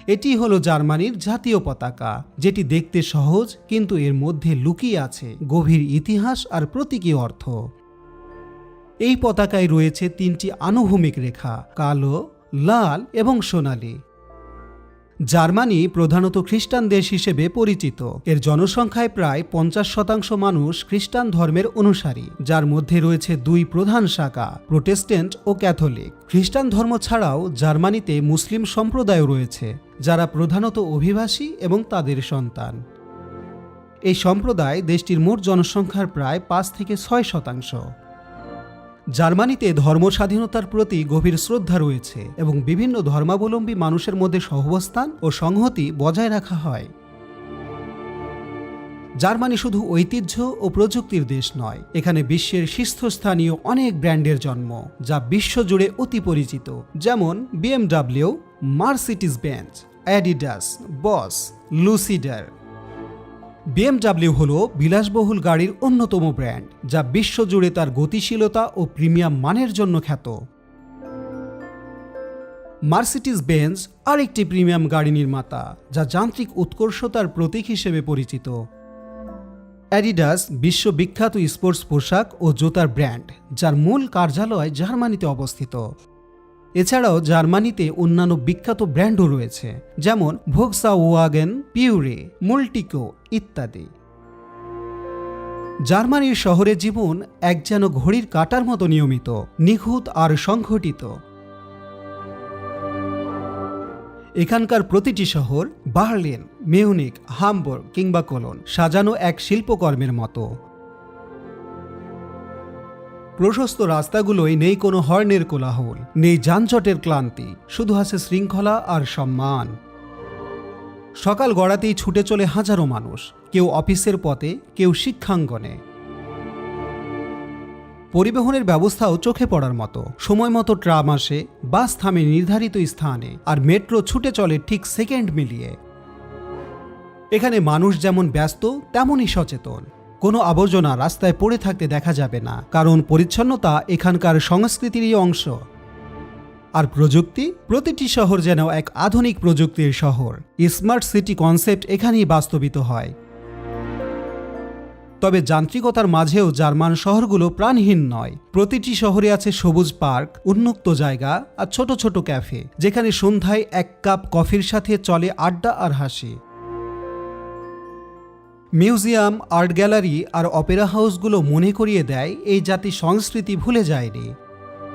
এটি হলো জার্মানির জাতীয় পতাকা, যেটি দেখতে সহজ কিন্তু এর মধ্যে লুকিয়ে আছে গভীর ইতিহাস আর প্রতীকী অর্থ। এই পতাকায় রয়েছে 3টি আনুভূমিক রেখা, কালো, লাল এবং সোনালী। জার্মানি প্রধানত খ্রিস্টান দেশ হিসেবে পরিচিত। এর জনসংখ্যায় প্রায় 50% মানুষ খ্রিস্টান ধর্মের অনুসারী, যার মধ্যে রয়েছে 2 প্রধান শাখা, প্রোটেস্ট্যান্ট ও ক্যাথলিক। খ্রিস্টান ধর্ম ছাড়াও জার্মানিতে মুসলিম সম্প্রদায়ও রয়েছে, যারা প্রধানত অভিবাসী এবং তাদের সন্তান। এই সম্প্রদায় দেশটির মোট জনসংখ্যার প্রায় 5 থেকে 6%। জার্মানিতে ধর্ম স্বাধীনতার প্রতি গভীর শ্রদ্ধা রয়েছে এবং বিভিন্ন ধর্মাবলম্বী মানুষের মধ্যে সহাবস্থান ও সংহতি বজায় রাখা হয়। জার্মানি শুধু ঐতিহ্য ও প্রযুক্তির দেশ নয়, এখানে বিশ্বের শীর্ষস্থানীয় অনেক ব্র্যান্ডের জন্ম, যা বিশ্বজুড়ে অতি পরিচিত, যেমন BMW, মার্সিডিজ বেঞ্জ, অ্যাডিডাস, বস, লুসিডার। BMW হল বিলাসবহুল গাড়ির অন্যতম ব্র্যান্ড, যা বিশ্বজুড়ে তার গতিশীলতা ও প্রিমিয়াম মানের জন্য খ্যাত। মার্সিডিজ বেঞ্জ আরেকটি প্রিমিয়াম গাড়ি নির্মাতা, যা যান্ত্রিক উৎকর্ষতার প্রতীক হিসেবে পরিচিত। অ্যাডিডাস বিশ্ববিখ্যাত স্পোর্টস পোশাক ও জুতার ব্র্যান্ড, যার মূল কার্যালয় জার্মানিতে অবস্থিত। এছাড়াও জার্মানিতে অন্যান্য বিখ্যাত ব্র্যান্ডও রয়েছে, যেমন ভোক্সওয়াগেন, পিউরে, মুলটিকো ইত্যাদি। জার্মানির শহরে জীবন এক যেন ঘড়ির কাঁটার মতো নিয়মিত, নিখুঁত আর সংগঠিত। এখানকার প্রতিটি শহর, বার্লিন, মিউনিক, হামবুর্গ কিংবা কোলন, সাজানো এক শিল্পকর্মের মতো। প্রশস্ত রাস্তাগুলোয় নেই কোনো হর্নের কোলাহল, নেই যানজটের ক্লান্তি, শুধু আছে শৃঙ্খলা আর সম্মান। সকাল গড়াতেই ছুটে চলে হাজারো মানুষ, কেউ অফিসের পথে, কেউ শিক্ষাঙ্গনে। পরিবহনের ব্যবস্থাও চোখে পড়ার মতো, সময় মতো ট্রাম আসে, বাস থামে নির্ধারিত স্থানে, আর মেট্রো ছুটে চলে ঠিক সেকেন্ড মিলিয়ে। এখানে মানুষ যেমন ব্যস্ত তেমনই সচেতন। কোনো আবর্জনা রাস্তায় পড়ে থাকতে দেখা যাবে না, কারণ পরিচ্ছন্নতা এখানকার সংস্কৃতিরই অংশ। আর প্রযুক্তি, প্রতিটি শহর যেন এক আধুনিক প্রযুক্তির শহর। স্মার্ট সিটি কনসেপ্ট এখানেই বাস্তবিত হয়। তবে যান্ত্রিকতার মাঝেও জার্মান শহরগুলো প্রাণহীন নয়। প্রতিটি শহরে আছে সবুজ পার্ক, উন্মুক্ত জায়গা আর ছোট ছোট ক্যাফে, যেখানে সন্ধ্যায় 1 কাপ কফির সাথে চলে আড্ডা আর হাসি। মিউজিয়াম, আর্ট গ্যালারি আর অপেরা হাউসগুলো মনে করিয়ে দেয় এই জাতি সংস্কৃতি ভুলে যায়নি।